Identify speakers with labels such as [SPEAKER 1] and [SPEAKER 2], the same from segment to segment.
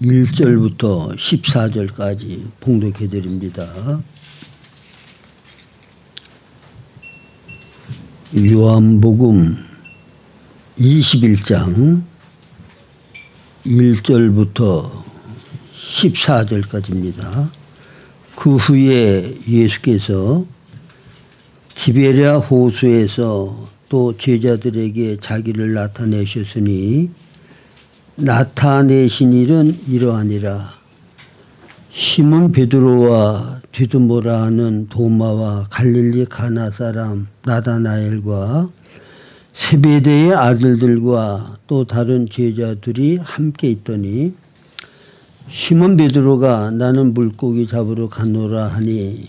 [SPEAKER 1] 1절부터 14절까지 봉독해 드립니다. 요한복음 21장 1절부터 14절까지입니다. 그 후에 예수께서 디베랴 호수에서 또 제자들에게 자기를 나타내셨으니 나타내신 일은 이러하니라. 시몬 베드로와 디두모라 하는 도마와 갈릴리 가나 사람 나다나엘과 세베대의 아들들과 또 다른 제자들이 함께 있더니 시몬 베드로가 나는 물고기 잡으러 가노라 하니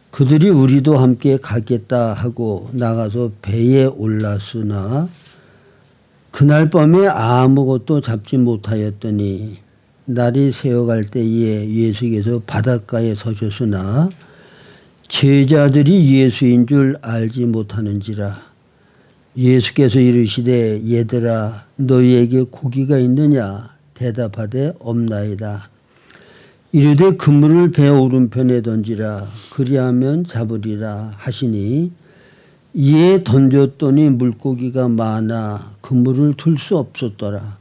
[SPEAKER 1] 그들이 우리도 함께 가겠다 하고 나가서 배에 올랐으나 그날 밤에 아무것도 잡지 못하였더니 날이 새어갈 때에 예수께서 바닷가에 서셨으나 제자들이 예수인 줄 알지 못하는지라. 예수께서 이르시되 얘들아 너희에게 고기가 있느냐 대답하되 없나이다. 이르되 그물을 배 오른편에 던지라 그리하면 잡으리라 하시니 이에 던졌더니 물고기가 많아 그물을 둘 수 없었더라.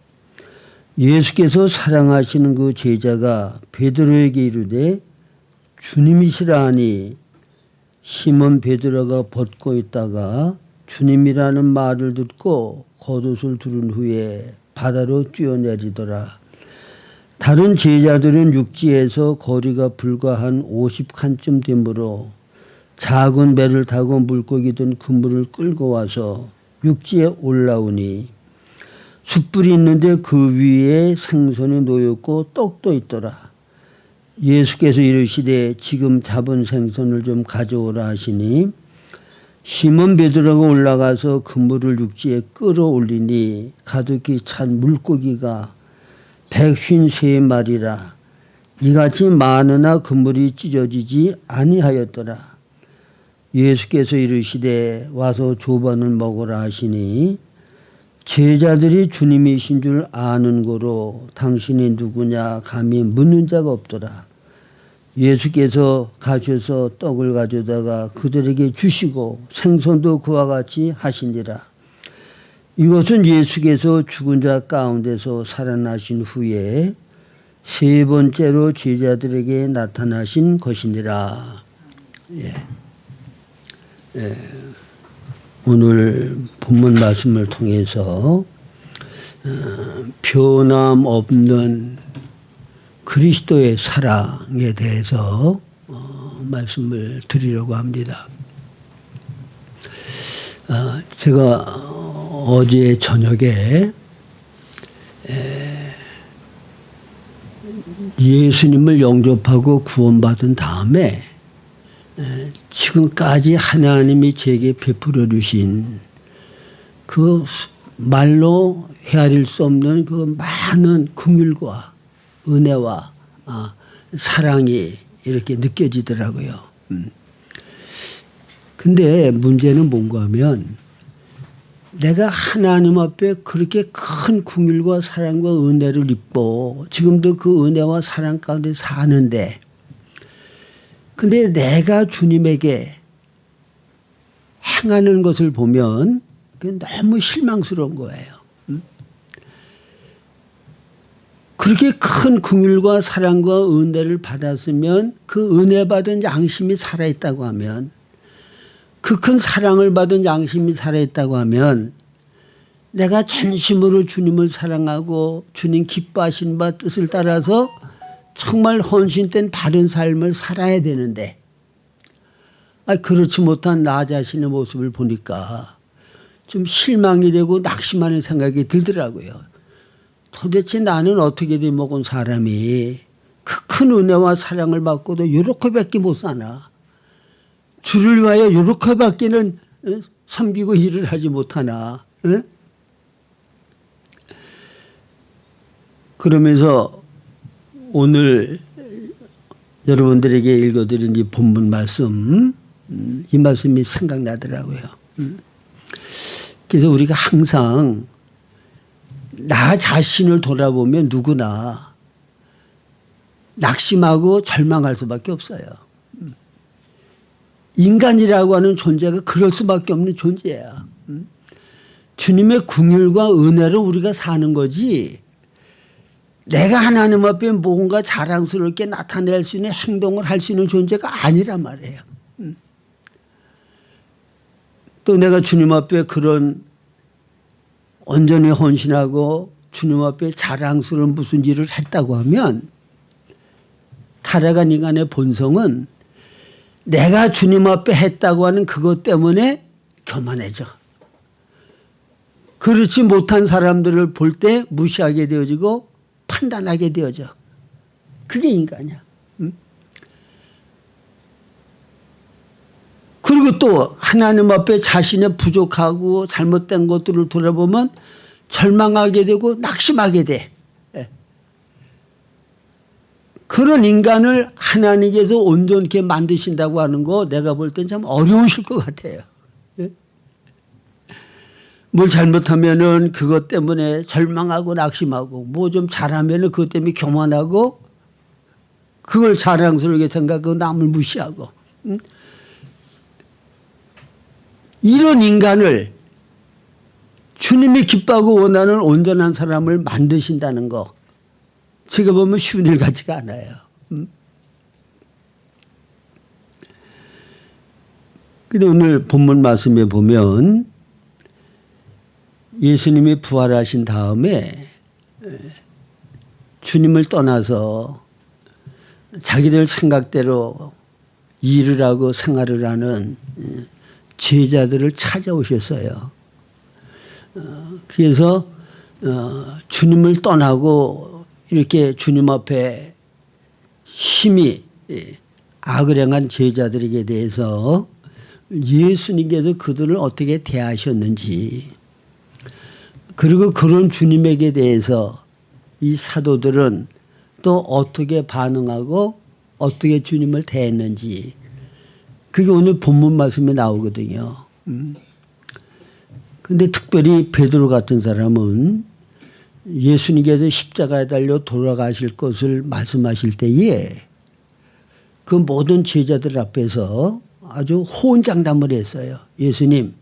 [SPEAKER 1] 예수께서 사랑하시는 그 제자가 베드로에게 이르되 주님이시라 하니 시몬 베드로가 벗고 있다가 주님이라는 말을 듣고 겉옷을 두른 후에 바다로 뛰어내리더라. 다른 제자들은 육지에서 거리가 불과 한 50칸쯤 되므로 작은 배를 타고 물고기 든 그물을 끌고 와서 육지에 올라오니 숯불이 있는데 그 위에 생선이 놓였고 떡도 있더라. 예수께서 이르시되 지금 잡은 생선을 좀 가져오라 하시니 시몬 베드로가 올라가서 그물을 육지에 끌어올리니 가득히 찬 물고기가 153마리라. 이같이 많으나 그물이 찢어지지 아니하였더라. 예수께서 이르시되 와서 조반을 먹으라 하시니 제자들이 주님이신 줄 아는 고로 당신이 누구냐 감히 묻는 자가 없더라. 예수께서 가셔서 떡을 가져다가 그들에게 주시고 생선도 그와 같이 하시니라. 이것은 예수께서 죽은 자 가운데서 살아나신 후에 세 번째로 제자들에게 나타나신 것이니라. 오늘 본문 말씀을 통해서 변함없는 그리스도의 사랑에 대해서 말씀을 드리려고 합니다. 제가 어제 저녁에 예수님을 영접하고 구원받은 다음에 지금까지 하나님이 제게 베풀어 주신 그 말로 헤아릴 수 없는 그 많은 긍휼과 은혜와 사랑이 이렇게 느껴지더라고요. 근데 문제는 뭔가 하면 내가 하나님 앞에 그렇게 큰 긍휼과 사랑과 은혜를 입고 지금도 그 은혜와 사랑 가운데 사는데 근데 내가 주님에게 행하는 것을 보면 너무 실망스러운 거예요. 그렇게 큰 긍휼과 사랑과 은혜를 받았으면 그 은혜 받은 양심이 살아있다고 하면 그 큰 사랑을 받은 양심이 살아있다고 하면 내가 전심으로 주님을 사랑하고 주님 기뻐하신 바 뜻을 따라서 정말 헌신된 바른 삶을 살아야 되는데 그렇지 못한 나 자신의 모습을 보니까 좀 실망이 되고 낙심하는 생각이 들더라고요. 도대체 나는 어떻게 돼 먹은 사람이 그 큰 은혜와 사랑을 받고도 이렇게밖에 못 사나. 주를 위하여 이렇게밖에는 섬기고 일을 하지 못하나. 그러면서 오늘 여러분들에게 읽어드린 이 본문 말씀 이 말씀이 생각나더라고요. 그래서 우리가 항상 나 자신을 돌아보면 누구나 낙심하고 절망할 수밖에 없어요. 인간이라고 하는 존재가 그럴 수밖에 없는 존재야. 주님의 긍휼과 은혜로 우리가 사는 거지, 내가 하나님 앞에 뭔가 자랑스럽게 나타낼 수 있는 행동을 할 수 있는 존재가 아니란 말이에요. 또 내가 주님 앞에 그런 온전히 헌신하고 주님 앞에 자랑스러운 무슨 일을 했다고 하면, 타락한 인간의 본성은 내가 주님 앞에 했다고 하는 그것 때문에 교만해져. 그렇지 못한 사람들을 볼 때 무시하게 되어지고 판단하게 되어져. 그게 인간이야. 그리고 또 하나님 앞에 자신의 부족하고 잘못된 것들을 돌아보면 절망하게 되고 낙심하게 돼. 그런 인간을 하나님께서 온전케 만드신다고 하는 거 내가 볼 땐 참 어려우실 것 같아요. 뭘 잘못하면은 그것 때문에 절망하고 낙심하고, 뭐 좀 잘하면은 그것 때문에 교만하고, 그걸 자랑스럽게 생각하고 남을 무시하고. 이런 인간을 주님이 기뻐하고 원하는 온전한 사람을 만드신다는 거, 제가 보면 쉬운 일 같지가 않아요. 근데 오늘 본문 말씀에 보면 예수님이 부활하신 다음에 주님을 떠나서 자기들 생각대로 일을 하고 생활을 하는 제자들을 찾아오셨어요. 그래서 주님을 떠나고 이렇게 주님 앞에 심히 악을 행한 제자들에게 대해서 예수님께서 그들을 어떻게 대하셨는지, 그리고 그런 주님에게 대해서 이 사도들은 또 어떻게 반응하고 어떻게 주님을 대했는지, 그게 오늘 본문 말씀에 나오거든요. 그런데 특별히 베드로 같은 사람은 예수님께서 십자가에 달려 돌아가실 것을 말씀하실 때에 그 모든 제자들 앞에서 아주 호언장담을 했어요. 예수님,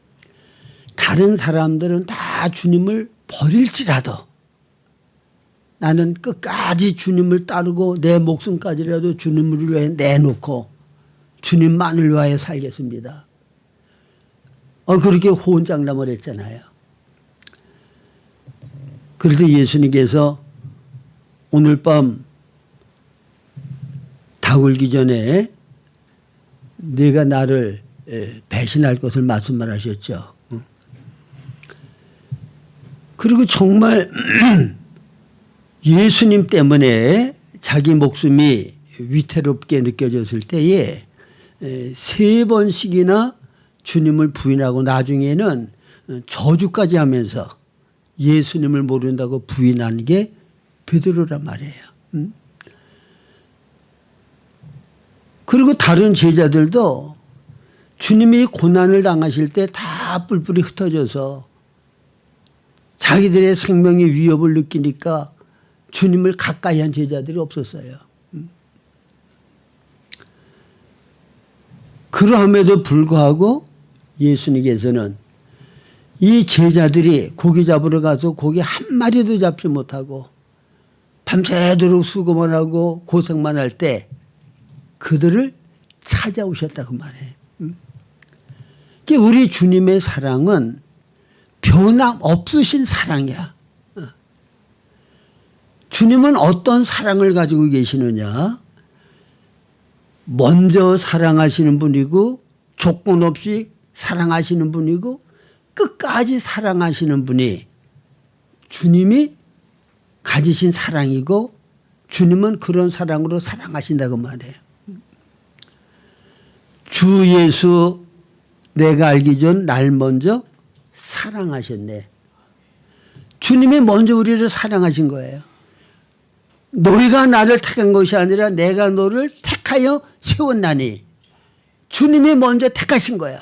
[SPEAKER 1] 다른 사람들은 다 주님을 버릴지라도 나는 끝까지 주님을 따르고 내 목숨까지라도 주님을 위해 내놓고 주님만을 위하여 살겠습니다. 그렇게 호언장담을 했잖아요. 그래도 예수님께서 오늘 밤 닭 울기 전에 네가 나를 배신할 것을 말씀을 하셨죠. 그리고 정말 예수님 때문에 자기 목숨이 위태롭게 느껴졌을 때에 3번씩이나 주님을 부인하고 나중에는 저주까지 하면서 예수님을 모른다고 부인하는 게 베드로란 말이에요. 그리고 다른 제자들도 주님이 고난을 당하실 때 다 뿔뿔이 흩어져서 자기들의 생명의 위협을 느끼니까 주님을 가까이 한 제자들이 없었어요. 그러함에도 불구하고 예수님께서는 이 제자들이 고기 잡으러 가서 고기 한 마리도 잡지 못하고 밤새도록 수고만 하고 고생만 할 때 그들을 찾아오셨다고 말해요. 우리 주님의 사랑은 변함없으신 사랑이야. 주님은 어떤 사랑을 가지고 계시느냐? 먼저 사랑하시는 분이고 조건 없이 사랑하시는 분이고 끝까지 사랑하시는 분이 주님이 가지신 사랑이고, 주님은 그런 사랑으로 사랑하신다고 말해요. 주 예수 내가 알기 전 날 먼저 사랑하셨네. 주님이 먼저 우리를 사랑하신 거예요. 너희가 나를 택한 것이 아니라 내가 너를 택하여 세웠나니. 주님이 먼저 택하신 거야.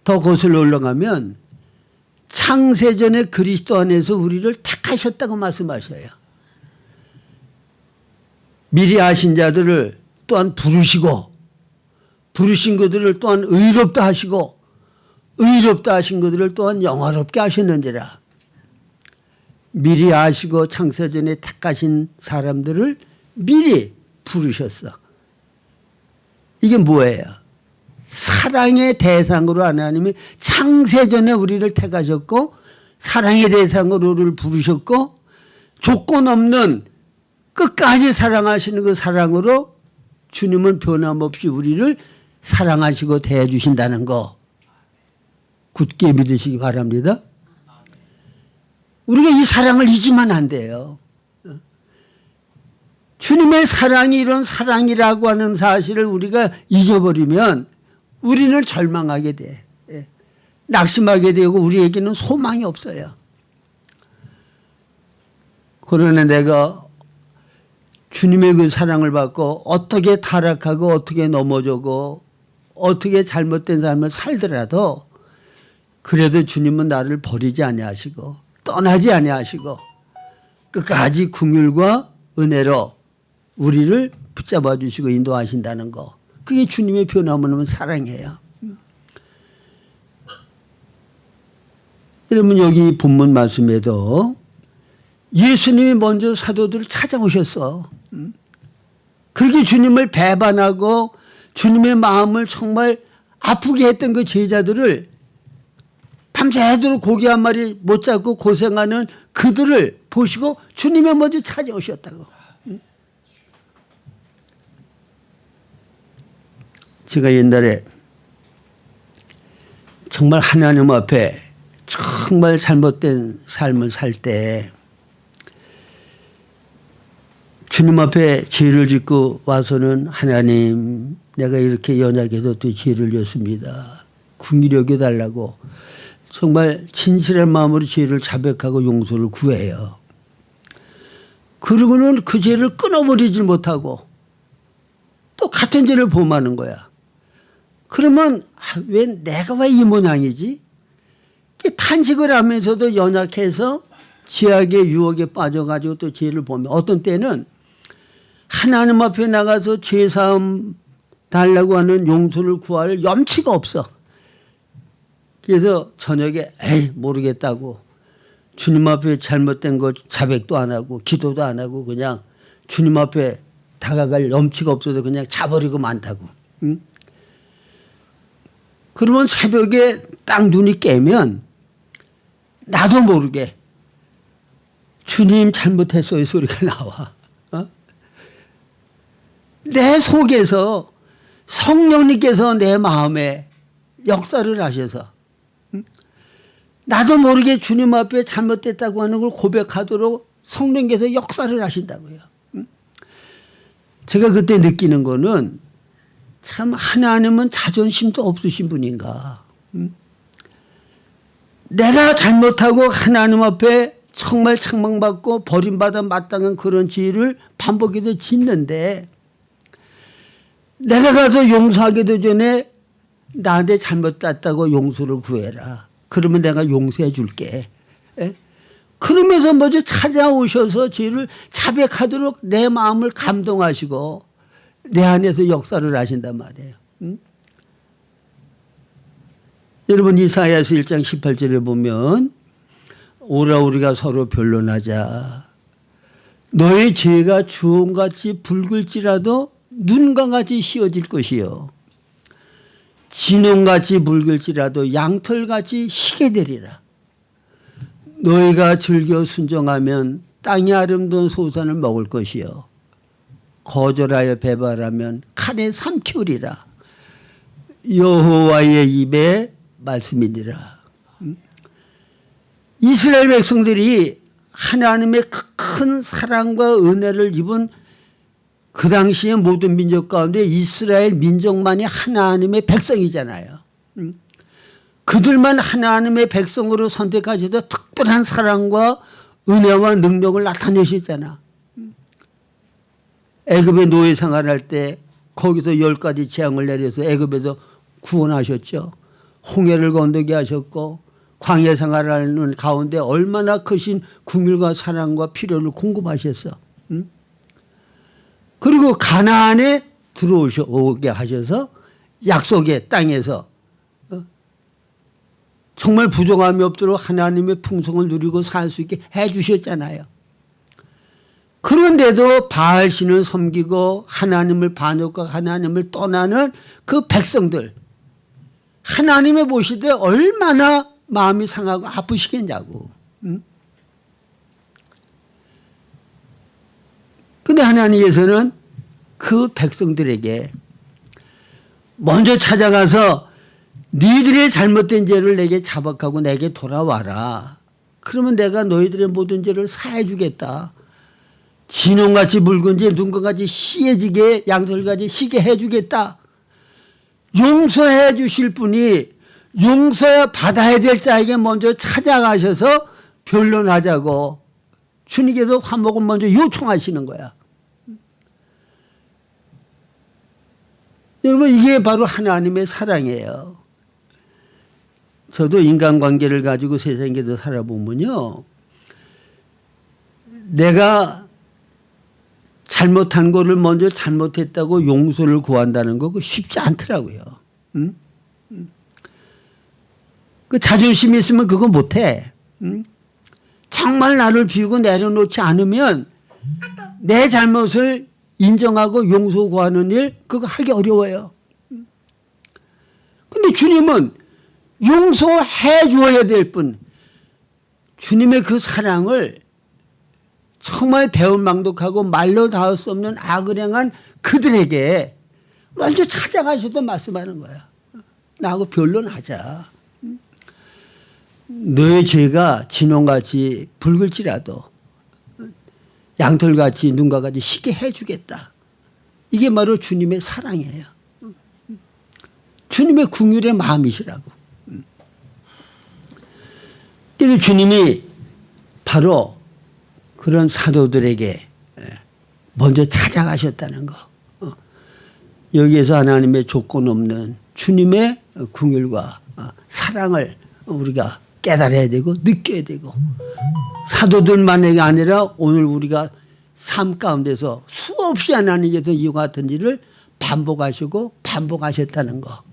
[SPEAKER 1] 더 거슬러 올라가면 창세전에 그리스도 안에서 우리를 택하셨다고 말씀하셔요. 미리 아신 자들을 또한 부르시고 부르신 그들을 또한 의롭다 하시고 의롭다 하신 그들을 또한 영화롭게 하셨는지라. 미리 아시고 창세전에 택하신 사람들을 미리 부르셨어. 이게 뭐예요? 사랑의 대상으로 하나님이 창세전에 우리를 택하셨고 사랑의 대상으로 우리를 부르셨고 조건 없는 끝까지 사랑하시는 그 사랑으로 주님은 변함없이 우리를 사랑하시고 대해주신다는 거 굳게 믿으시기 바랍니다. 우리가 이 사랑을 잊으면 안 돼요. 주님의 사랑이 이런 사랑이라고 하는 사실을 우리가 잊어버리면 우리는 절망하게 돼. 낙심하게 되고 우리에게는 소망이 없어요. 그러나 내가 주님의 그 사랑을 받고 어떻게 타락하고 어떻게 넘어져고 어떻게 잘못된 삶을 살더라도 그래도 주님은 나를 버리지 아니하시고 떠나지 아니하시고 끝까지 긍휼과 은혜로 우리를 붙잡아 주시고 인도하신다는 거. 그게 주님의 변함없는 사랑이에요. 여러분 여기 본문 말씀에도 예수님이 먼저 사도들을 찾아오셨어. 그렇게 주님을 배반하고 주님의 마음을 정말 아프게 했던 그 제자들을 밤새도록 고기 한 마리 못 잡고 고생하는 그들을 보시고 주님이 먼저 찾아오셨다고. 제가 옛날에 정말 하나님 앞에 정말 잘못된 삶을 살 때 주님 앞에 죄를 짓고 와서는 하나님 내가 이렇게 연약해도 또 죄를 졌습니다. 긍휼히 여겨달라고 정말 진실한 마음으로 죄를 자백하고 용서를 구해요. 그러고는 그 죄를 끊어버리지 못하고 또 같은 죄를 범하는 거야. 그러면 왜 내가 왜 이 모양이지? 탄식을 하면서도 연약해서 죄악의 유혹에 빠져가지고 또 죄를 보면 어떤 때는 하나님 앞에 나가서 죄사함 달라고 하는 용서를 구할 염치가 없어. 그래서 저녁에 에이 모르겠다고 주님 앞에 잘못된 거 자백도 안 하고 기도도 안 하고 그냥 주님 앞에 다가갈 염치가 없어서 그냥 자버리고 만다고. 응? 그러면 새벽에 딱 눈이 깨면 나도 모르게 주님 잘못했어요 소리가 나와. 어? 내 속에서 성령님께서 내 마음에 역사를 하셔서 나도 모르게 주님 앞에 잘못됐다고 하는 걸 고백하도록 성령께서 역사를 하신다고요. 제가 그때 느끼는 거는 참 하나님은 자존심도 없으신 분인가. 내가 잘못하고 하나님 앞에 정말 책망받고 버림받아 마땅한 그런 죄를 반복해서 짓는데 내가 가서 용서하기도 전에 나한테 잘못됐다고 용서를 구해라. 그러면 내가 용서해 줄게. 에? 그러면서 먼저 찾아오셔서 죄를 자백하도록 내 마음을 감동하시고 내 안에서 역사를 하신단 말이에요. 응? 여러분 이사야서 1장 18절에 보면 오라 우리가 서로 변론하자. 너의 죄가 주홍같이 붉을지라도 눈과 같이 희어질 것이요 진홍같이 붉을지라도 양털같이 희게 되리라. 너희가 즐겨 순종하면 땅의 아름다운 소산을 먹을 것이요 거절하여 배발하면 칼에 삼키우리라. 여호와의 입의 말씀이니라. 이스라엘 백성들이 하나님의 큰 사랑과 은혜를 입은 그 당시의 모든 민족 가운데 이스라엘 민족만이 하나님의 백성이잖아요. 그들만 하나님의 백성으로 선택하셔서 특별한 사랑과 은혜와 능력을 나타내셨잖아. 애굽의 노예 생활할 때 거기서 10가지 재앙을 내려서 애굽에서 구원하셨죠. 홍해를 건너게 하셨고 광야 생활하는 가운데 얼마나 크신 긍휼과 사랑과 필요를 공급하셨어. 그리고 가나안에 들어오게 하셔서 약속의 땅에서 정말 부족함이 없도록 하나님의 풍성을 누리고 살 수 있게 해 주셨잖아요. 그런데도 바알신을 섬기고 하나님을 반역과 하나님을 떠나는 그 백성들, 하나님의 보실 때 얼마나 마음이 상하고 아프시겠냐고. 그런데 하나님께서는 그 백성들에게 먼저 찾아가서 너희들의 잘못된 죄를 내게 자박하고 내게 돌아와라. 그러면 내가 너희들의 모든 죄를 사해 주겠다. 진홍같이 붉은 죄 눈가같이 희해지게 양털같이 희게 해주겠다. 용서해 주실 분이 용서 받아야 될 자에게 먼저 찾아가셔서 변론하자고 주님께서 화목을 먼저 요청하시는 거야. 여러분, 이게 바로 하나님의 사랑이에요. 저도 인간관계를 가지고 세상에서 살아보면요, 내가 잘못한 거를 먼저 잘못했다고 용서를 구한다는 거 그거 쉽지 않더라고요. 그 자존심이 있으면 그거 못해. 정말 나를 비우고 내려놓지 않으면 내 잘못을 인정하고 용서 구하는 일 그거 하기 어려워요. 그런데 주님은 용서해 주어야 될 뿐, 주님의 그 사랑을 정말 배은망덕하고 말로 닿을 수 없는 악을 행한 그들에게 먼저 찾아가셔서 말씀하는 거야. 나하고 변론하자. 너의 죄가 진홍같이 붉을지라도 양털같이 눈과 같이 쉽게 해주겠다. 이게 바로 주님의 사랑이에요. 주님의 긍휼의 마음이시라고. 그래서 주님이 바로 그런 사도들에게 먼저 찾아가셨다는 거. 여기에서 하나님의 조건 없는 주님의 긍휼과 사랑을 우리가 깨달아야 되고 느껴야 되고, 사도들만이 아니라 오늘 우리가 삶 가운데서 수없이 하나님께서 이와 같은 일을 반복하시고 반복하셨다는 거.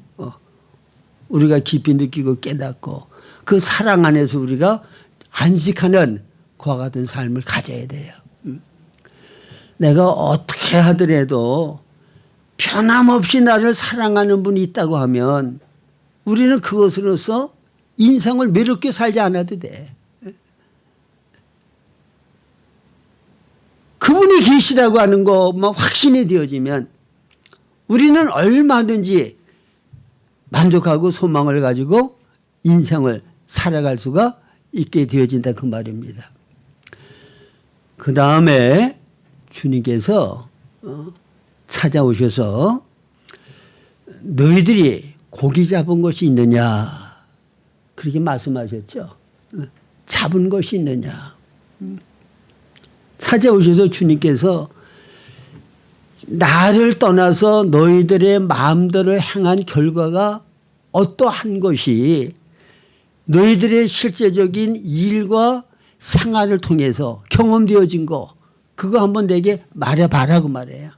[SPEAKER 1] 우리가 깊이 느끼고 깨닫고 그 사랑 안에서 우리가 안식하는 그와 같은 삶을 가져야 돼요. 내가 어떻게 하더라도 변함없이 나를 사랑하는 분이 있다고 하면 우리는 그것으로서 인생을 외롭게 살지 않아도 돼. 그분이 계시다고 하는 것만 확신이 되어지면 우리는 얼마든지 만족하고 소망을 가지고 인생을 살아갈 수가 있게 되어진다 그 말입니다. 그 다음에 주님께서 찾아오셔서 너희들이 고기 잡은 것이 있느냐 그렇게 말씀하셨죠. 잡은 것이 있느냐. 찾아오셔서 주님께서 나를 떠나서 너희들의 마음대로 행한 결과가 어떠한 것이 너희들의 실제적인 일과 생활을 통해서 경험되어진 거 그거 한번 내게 말해봐라 그 말이에요.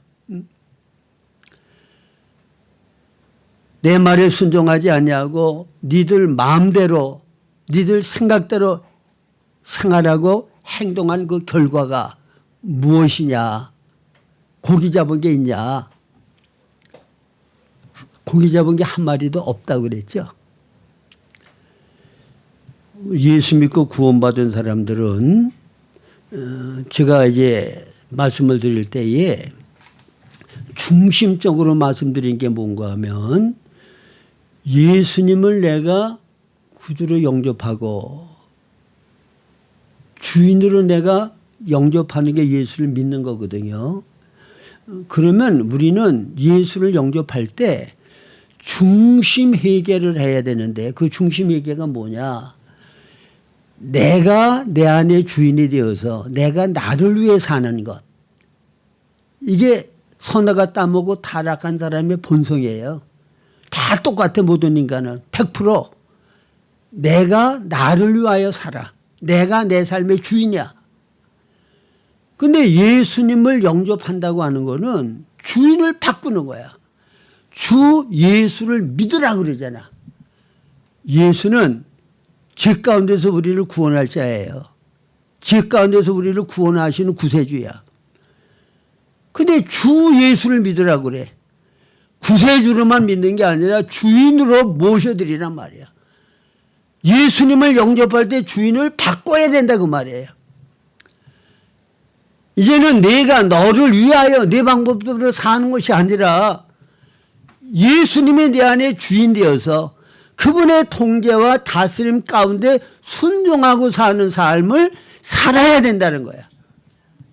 [SPEAKER 1] 내 말에 순종하지 아니하고 니들 마음대로 니들 생각대로 생활하고 행동한 그 결과가 무엇이냐. 고기 잡은 게 있냐. 고기 잡은 게 한 마리도 없다고 그랬죠. 예수 믿고 구원받은 사람들은 제가 이제 말씀을 드릴 때에 중심적으로 말씀드린 게 뭔가 하면 예수님을 내가 구주로 영접하고 주인으로 내가 영접하는 게 예수를 믿는 거거든요. 그러면 우리는 예수를 영접할 때 중심 회개를 해야 되는데 그 중심 회개가 뭐냐. 내가 내 안에 주인이 되어서 내가 나를 위해 사는 것. 이게 선악과 따먹고 타락한 사람의 본성이에요. 다 똑같아 모든 인간은. 100% 내가 나를 위하여 살아. 내가 내 삶의 주인이야. 근데 예수님을 영접한다고 하는 거는 주인을 바꾸는 거야. 주 예수를 믿으라 그러잖아. 예수는 죄 가운데서 우리를 구원할 자예요. 죄 가운데서 우리를 구원하시는 구세주야. 근데 주 예수를 믿으라고 그래. 구세주로만 믿는 게 아니라 주인으로 모셔드리란 말이야. 예수님을 영접할 때 주인을 바꿔야 된다 그 말이에요. 이제는 내가 너를 위하여 내 방법대로 사는 것이 아니라 예수님이 내 안에 주인 되어서 그분의 통제와 다스림 가운데 순종하고 사는 삶을 살아야 된다는 거야.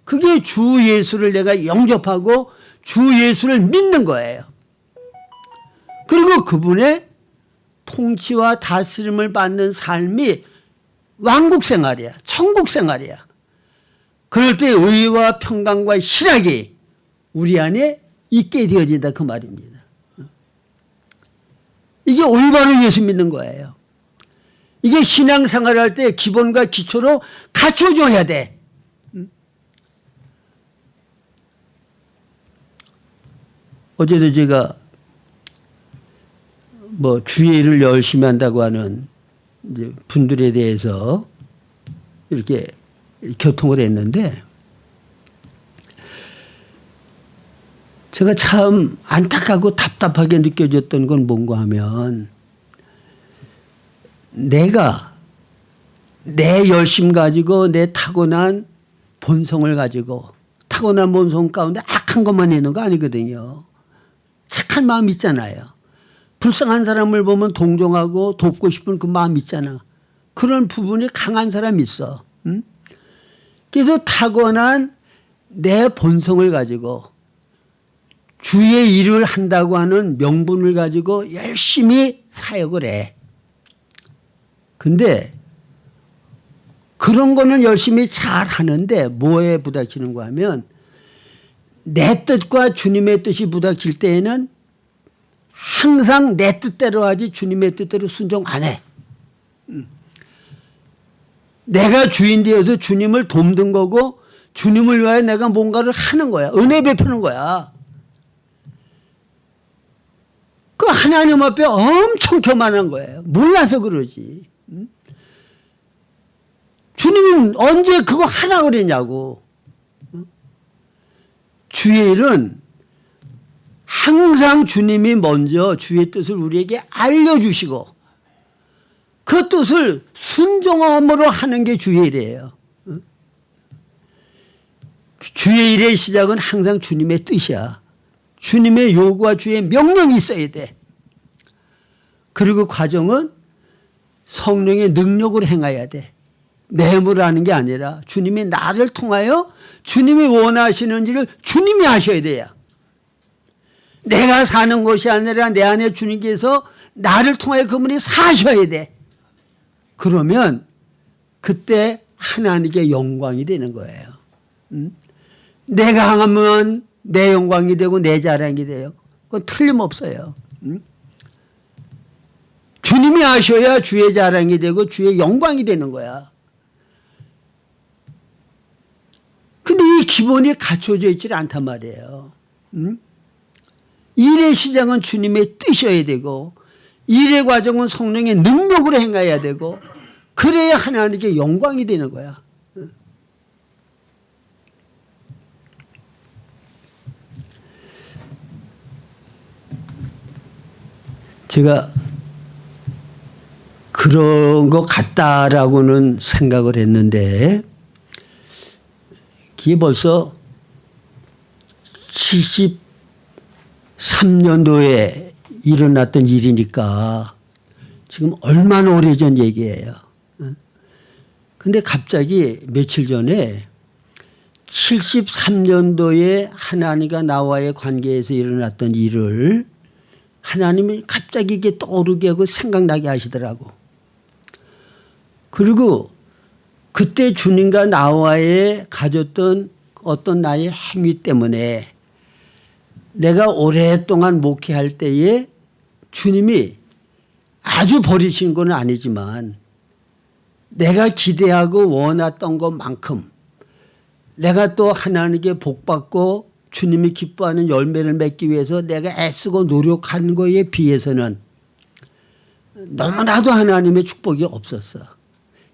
[SPEAKER 1] 그게 주 예수를 내가 영접하고 주 예수를 믿는 거예요. 그리고 그분의 통치와 다스림을 받는 삶이 왕국 생활이야. 천국 생활이야. 그럴 때 의와 평강과 희락이 우리 안에 있게 되어진다 그 말입니다. 이게 올바른 예수 믿는 거예요. 이게 신앙생활할 때 기본과 기초로 갖춰줘야 돼. 어제도 제가 뭐 주의를 열심히 한다고 하는 이제 분들에 대해서 이렇게 교통을 했는데 제가 참 안타깝고 답답하게 느껴졌던 건 뭔가 하면 내가 내 열심 가지고 내 타고난 본성을 가지고 타고난 본성 가운데 악한 것만 있는 거 아니거든요. 착한 마음 있잖아요. 불쌍한 사람을 보면 동정하고 돕고 싶은 그 마음 있잖아. 그런 부분이 강한 사람이 있어. 응? 그래서 타고난 내 본성을 가지고 주의 일을 한다고 하는 명분을 가지고 열심히 사역을 해. 근데 그런 거는 열심히 잘 하는데 뭐에 부닥치는가 하면 내 뜻과 주님의 뜻이 부닥칠 때에는 항상 내 뜻대로 하지 주님의 뜻대로 순종 안 해. 내가 주인 되어서 주님을 돕는 거고 주님을 위하여 내가 뭔가를 하는 거야. 은혜 베푸는 거야. 그 하나님 앞에 엄청 교만한 거예요. 몰라서 그러지. 주님은 언제 그거 하라 그랬냐고. 주의 일은 항상 주님이 먼저 주의 뜻을 우리에게 알려주시고 그 뜻을 순종함으로 하는 게 주의 일이에요. 주의 일의 시작은 항상 주님의 뜻이야. 주님의 요구와 주의 명령이 있어야 돼. 그리고 과정은 성령의 능력으로 행해야 돼. 내 힘으로 하는 게 아니라 주님이 나를 통하여 주님이 원하시는 일을 주님이 하셔야 돼요. 내가 사는 것이 아니라 내 안에 주님께서 나를 통하여 그분이 사셔야 돼. 그러면 그때 하나님께 영광이 되는 거예요. 내가 하면 내 영광이 되고 내 자랑이 돼요. 그건 틀림없어요. 주님이 하셔야 주의 자랑이 되고 주의 영광이 되는 거야. 근데 이 기본이 갖춰져 있지 않단 말이에요. 일의 시작은 주님의 뜻이어야 되고 일의 과정은 성령의 능력으로 행해야 되고 그래야 하나님께 영광이 되는 거야. 제가 그런 것 같다라고는 생각을 했는데 그게 벌써 73년도에 일어났던 일이니까 지금 얼마나 오래전 얘기예요. 근데 갑자기 며칠 전에 73년도에 하나님과 나와의 관계에서 일어났던 일을 하나님이 갑자기 이게 떠오르게 하고 생각나게 하시더라고. 그리고 그때 주님과 나와의 가졌던 어떤 나의 행위 때문에 내가 오랫동안 목회할 때에 주님이 아주 버리신 건 아니지만 내가 기대하고 원했던 것만큼 내가 또 하나님께 복받고 주님이 기뻐하는 열매를 맺기 위해서 내가 애쓰고 노력하는 거에 비해서는 너무나도 하나님의 축복이 없었어.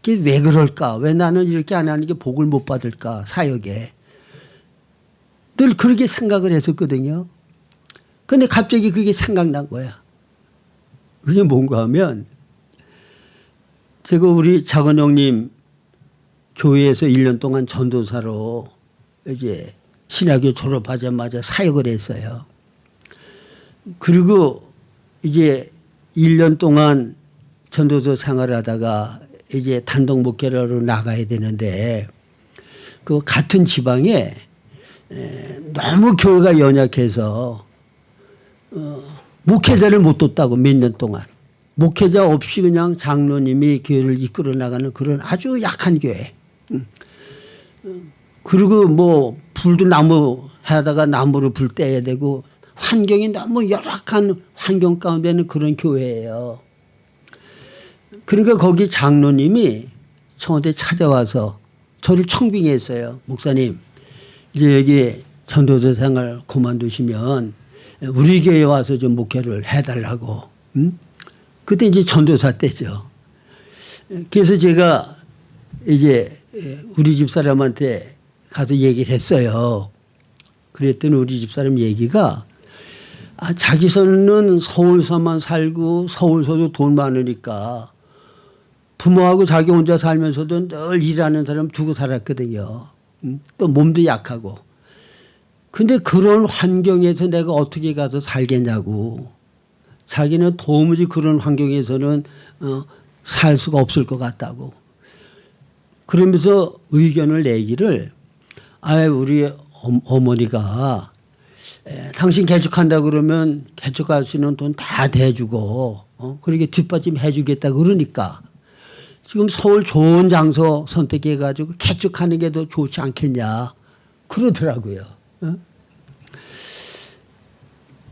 [SPEAKER 1] 그게 왜 그럴까? 왜 나는 이렇게 하나님께 복을 못 받을까? 사역에. 늘 그렇게 생각을 했었거든요. 근데 갑자기 그게 생각난 거야. 그게 뭔가 하면 제가 우리 작은 형님 교회에서 1년 동안 전도사로 이제 신학교 졸업하자마자 사역을 했어요. 그리고 이제 1년 동안 전도사 생활을 하다가 이제 단독 목회로 나가야 되는데 그 같은 지방에 너무 교회가 연약해서 목회자를 못 뒀다고 몇 년 동안. 목회자 없이 그냥 장로님이 교회를 이끌어 나가는 그런 아주 약한 교회. 그리고 뭐 불도 나무 하다가 나무를 불 떼야 되고 환경이 너무 열악한 환경 가운데는 그런 교회예요. 그러니까 거기 장로님이 저한테 찾아와서 저를 청빙했어요. 목사님, 이제 여기 전도사 생활 그만두시면 우리 교회에 와서 좀 목회를 해달라고. 그때 이제 전도사 때죠. 그래서 제가 이제 우리 집 사람한테 가서 얘기를 했어요. 그랬더니 우리 집 사람 얘기가 자기 손은 서울서만 살고 서울서도 돈 많으니까 부모하고 자기 혼자 살면서도 늘 일하는 사람 두고 살았거든요. 또 몸도 약하고. 근데 그런 환경에서 내가 어떻게 가서 살겠냐고. 자기는 도무지 그런 환경에서는 살 수가 없을 것 같다고. 그러면서 의견을 내기를 우리 어머니가 당신 개척한다 그러면 개척할 수 있는 돈 다 대주고 그렇게 뒷받침 해주겠다 그러니까 지금 서울 좋은 장소 선택해 가지고 개척하는 게 더 좋지 않겠냐 그러더라고요.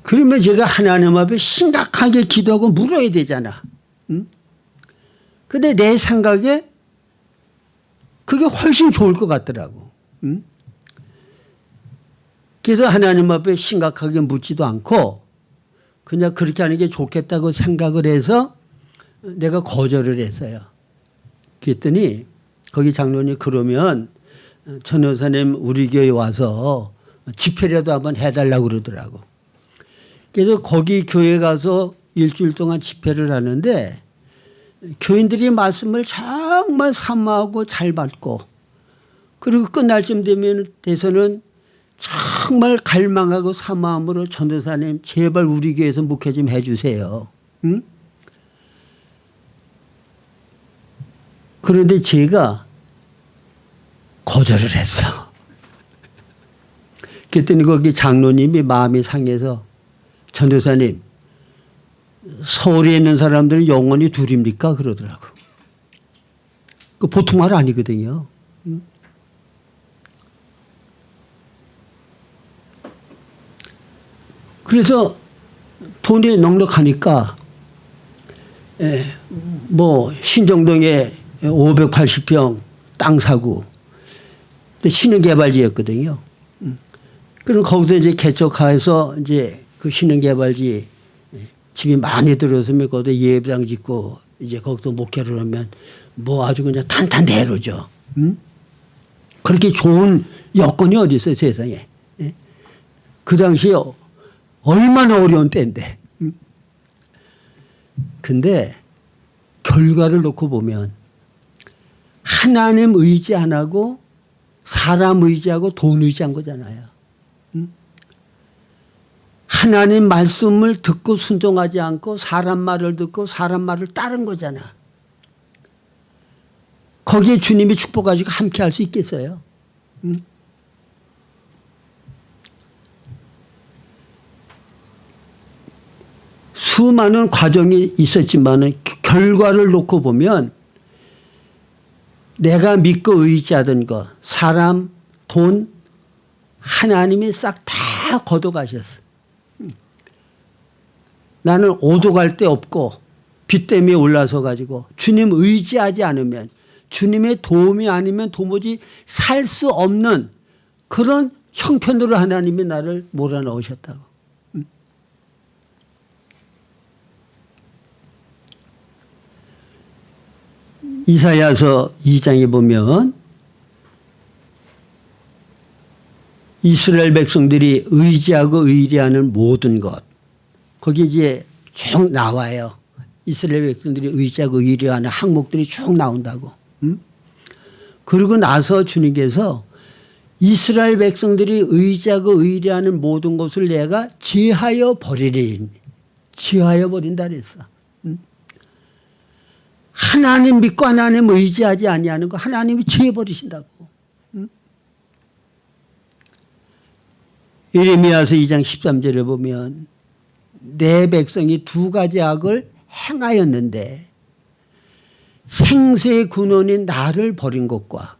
[SPEAKER 1] 그러면 제가 하나님 앞에 심각하게 기도하고 물어야 되잖아. 근데 내 생각에 그게 훨씬 좋을 것 같더라고. 그래서 하나님 앞에 심각하게 묻지도 않고 그냥 그렇게 하는 게 좋겠다고 생각을 해서 내가 거절을 했어요. 그랬더니 거기 장로님 그러면 전도사님 우리 교회 와서 집회라도 한번 해달라고 그러더라고. 그래서 거기 교회 가서 일주일 동안 집회를 하는데 교인들이 말씀을 정말 사모하고 잘 받고 그리고 끝날 쯤 되면 돼서는 정말 갈망하고 사모함으로 전도사님 제발 우리 교회에서 목회 좀 해주세요. 응? 그런데 제가 거절을 했어. 그랬더니 거기 장로님이 마음이 상해서 전도사님 서울에 있는 사람들은 영혼이 둘입니까? 그러더라고. 그 보통 말 아니거든요. 그래서 돈이 넉넉하니까 뭐 신정동에 580평 땅 사고 신흥개발지였거든요. 그럼 거기서 이제 개척해서 이제 그 신흥개발지 집이 많이 들어서면 거기서 예배당 짓고 이제 거기서 목회를 하면 뭐 아주 그냥 탄탄대로죠. 그렇게 좋은 여건이 어디 있어요 세상에. 그 당시에 얼마나 어려운 때인데. 근데 결과를 놓고 보면 하나님 의지 안 하고 사람 의지하고 돈 의지한 거잖아요. 하나님 말씀을 듣고 순종하지 않고 사람 말을 듣고 사람 말을 따른 거잖아. 거기에 주님이 축복하시고 함께 할 수 있겠어요? 수많은 과정이 있었지만 결과를 놓고 보면 내가 믿고 의지하던 것, 사람, 돈, 하나님이 싹 다 걷어가셨어. 나는 오도 갈 데 없고 빚 때문에 올라서 가지고 주님 의지하지 않으면 주님의 도움이 아니면 도무지 살 수 없는 그런 형편으로 하나님이 나를 몰아넣으셨다고. 이사야서 2장에 보면 이스라엘 백성들이 의지하고 의뢰하는 모든 것, 거기 이제 쭉 나와요. 이스라엘 백성들이 의지하고 의뢰하는 항목들이 쭉 나온다고. 그러고 나서 주님께서 이스라엘 백성들이 의지하고 의뢰하는 모든 것을 내가 제하여 버리리. 제하여 버린다 그랬어. 하나님 믿고 하나님 의지하지 아니하는 거 하나님이 제해 버리신다고. 예레미야서 2장 13절에 보면 내 백성이 두 가지 악을 행하였는데 생수의 근원인 나를 버린 것과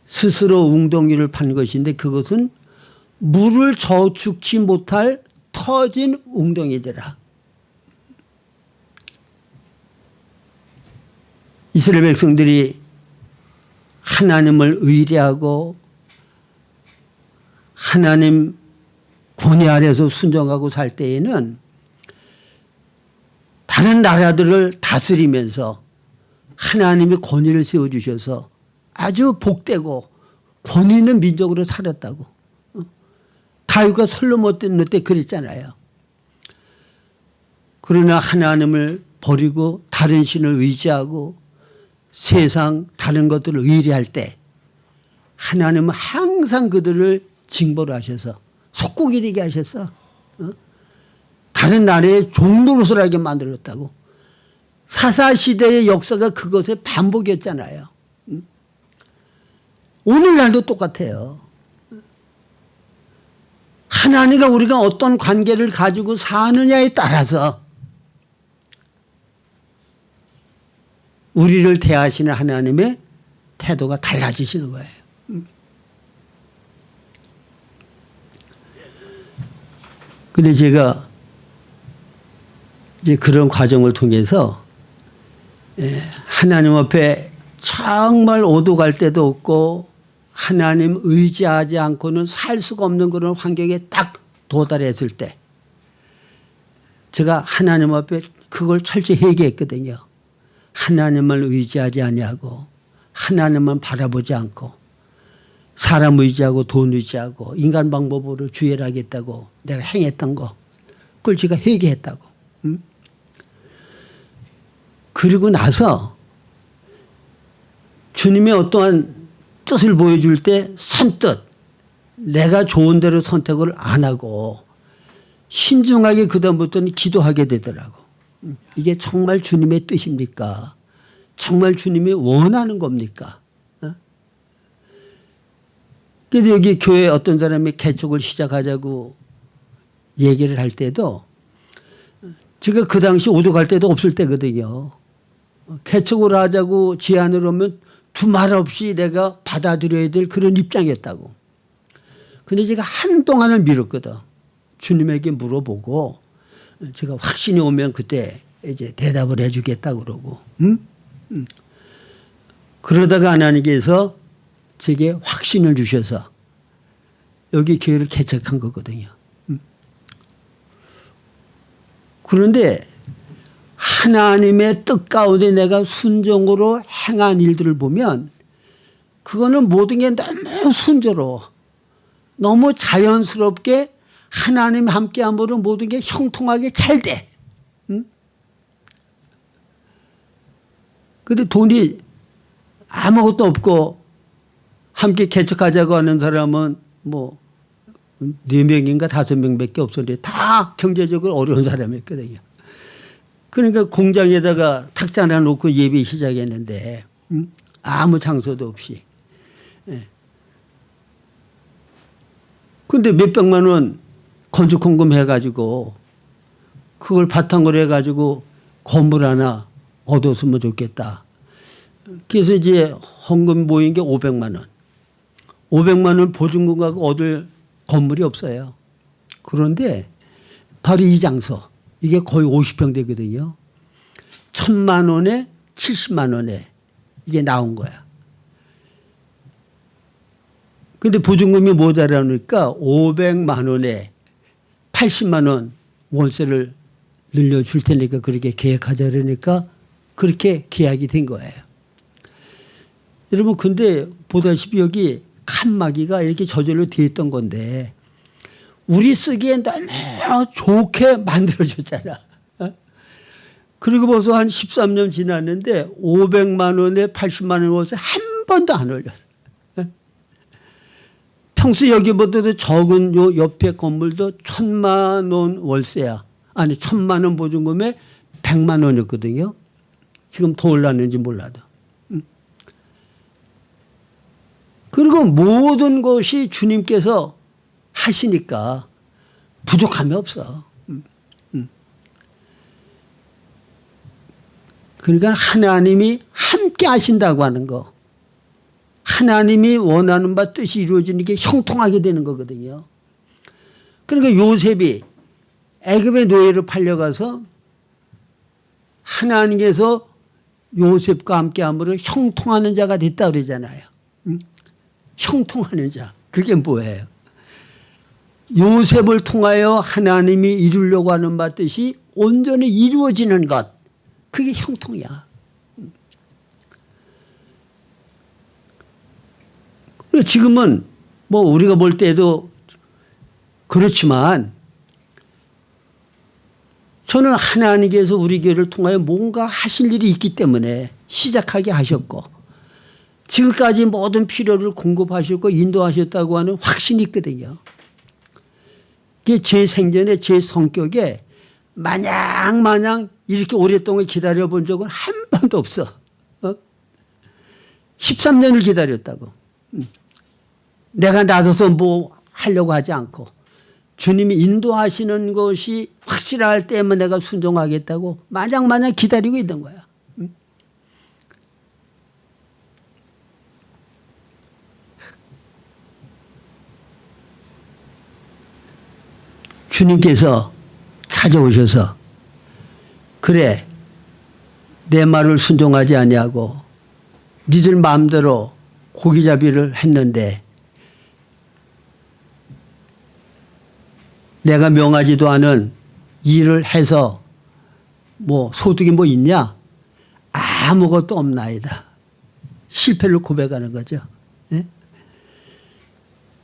[SPEAKER 1] 스스로 웅덩이를 판 것인데 그것은 물을 저축치 못할 터진 웅덩이더라. 이스라엘 백성들이 하나님을 의뢰하고 하나님 권위 아래서 순종하고 살 때에는 다른 나라들을 다스리면서 하나님이 권위를 세워주셔서 아주 복되고 권위 있는 민족으로 살았다고. 다윗과 솔로몬 때 그랬잖아요. 그러나 하나님을 버리고 다른 신을 의지하고 세상 다른 것들을 의뢰할 때 하나님은 항상 그들을 징벌을 하셔서 속국이되게 하셔서 다른 나라의 종노릇을 만들었다고. 사사시대의 역사가 그것의 반복이었잖아요. 오늘날도 똑같아요. 하나님과 우리가 어떤 관계를 가지고 사느냐에 따라서 우리를 대하시는 하나님의 태도가 달라지시는 거예요. 근데 제가 이제 그런 과정을 통해서 하나님 앞에 정말 오도갈 데도 없고 하나님 의지하지 않고는 살 수가 없는 그런 환경에 딱 도달했을 때 제가 하나님 앞에 그걸 철저히 회개했거든요. 하나님을 의지하지 아니하고 하나님만 바라보지 않고 사람 의지하고 돈 의지하고 인간 방법으로 주의를 하겠다고 내가 행했던 거 그걸 제가 회개했다고. 그리고 나서 주님의 어떠한 뜻을 보여줄 때 선뜻 내가 좋은 대로 선택을 안 하고 신중하게 그다음부터는 기도하게 되더라고. 이게 정말 주님의 뜻입니까? 정말 주님이 원하는 겁니까? 그래서 여기 교회 어떤 사람이 개척을 시작하자고 얘기를 할 때도 제가 그 당시 오도갈 때도 없을 때거든요. 개척을 하자고 제안을 하면 두말 없이 내가 받아들여야 될 그런 입장이었다고. 근데 제가 한동안을 미뤘거든. 주님에게 물어보고 제가 확신이 오면 그때 이제 대답을 해 주겠다고 그러고. 그러다가 하나님께서 제게 확신을 주셔서 여기 교회를 개척한 거거든요. 그런데 하나님의 뜻 가운데 내가 순종으로 행한 일들을 보면 그거는 모든 게 너무 순조로워. 너무 자연스럽게 하나님 함께함으로 모든 게 형통하게 잘 돼. 그런데 돈이 아무것도 없고 함께 개척하자고 하는 사람은 뭐 4명인가 5명밖에 없었는데 다 경제적으로 어려운 사람이었거든요. 그러니까 공장에다가 탁자 하나 놓고 예배 시작했는데 아무 장소도 없이. 그런데 몇백만 원 건축헌금 해가지고 그걸 바탕으로 해가지고 건물 하나 얻었으면 좋겠다. 그래서 이제 헌금 모인 게 500만 원. 500만 원 보증금 갖고 얻을 건물이 없어요. 그런데 바로 이 장소. 이게 거의 50평 되거든요. 1,000만 원에 70만 원에 이게 나온 거야. 근데 보증금이 모자라니까 500만 원에 80만 원 월세를 늘려줄 테니까 그렇게 계약하자 그러니까 그렇게 계약이 된 거예요. 여러분 근데 보다시피 여기 칸막이가 이렇게 저절로 되어 있던 건데 우리 쓰기엔 너무 좋게 만들어줬잖아. 그리고 벌써 한 13년 지났는데 500만 원에 80만 원 월세 한 번도 안 올렸어. 평소 여기보다도 적은 요 옆에 건물도 1,000만 원 월세야. 아니 1,000만 원 보증금에 100만 원이었거든요. 지금 더 올랐는지 몰라도. 그리고 모든 것이 주님께서 하시니까 부족함이 없어. 그러니까 하나님이 함께 하신다고 하는 거. 하나님이 원하는 바 뜻이 이루어지는 게 형통하게 되는 거거든요. 그러니까 요셉이 애굽의 노예로 팔려가서 하나님께서 요셉과 함께함으로 형통하는 자가 됐다 그러잖아요. 형통하는 자. 그게 뭐예요? 요셉을 통하여 하나님이 이루려고 하는 바 뜻이 온전히 이루어지는 것. 그게 형통이야. 지금은 뭐 우리가 볼 때도 그렇지만 저는 하나님께서 우리 교회를 통하여 뭔가 하실 일이 있기 때문에 시작하게 하셨고 지금까지 모든 필요를 공급하셨고 인도하셨다고 하는 확신이 있거든요. 이게 제 생전에 제 성격에 마냥 이렇게 오랫동안 기다려본 적은 한 번도 없어. 13년을 기다렸다고. 내가 나서서 뭐 하려고 하지 않고 주님이 인도하시는 것이 확실할 때만 내가 순종하겠다고 마냥 기다리고 있는 거야. 주님께서 찾아오셔서 그래 내 말을 순종하지 아니하고 니들 마음대로 고기잡이를 했는데 내가 명하지도 않은 일을 해서 뭐 소득이 뭐 있냐? 아무것도 없나이다. 실패를 고백하는 거죠. 네?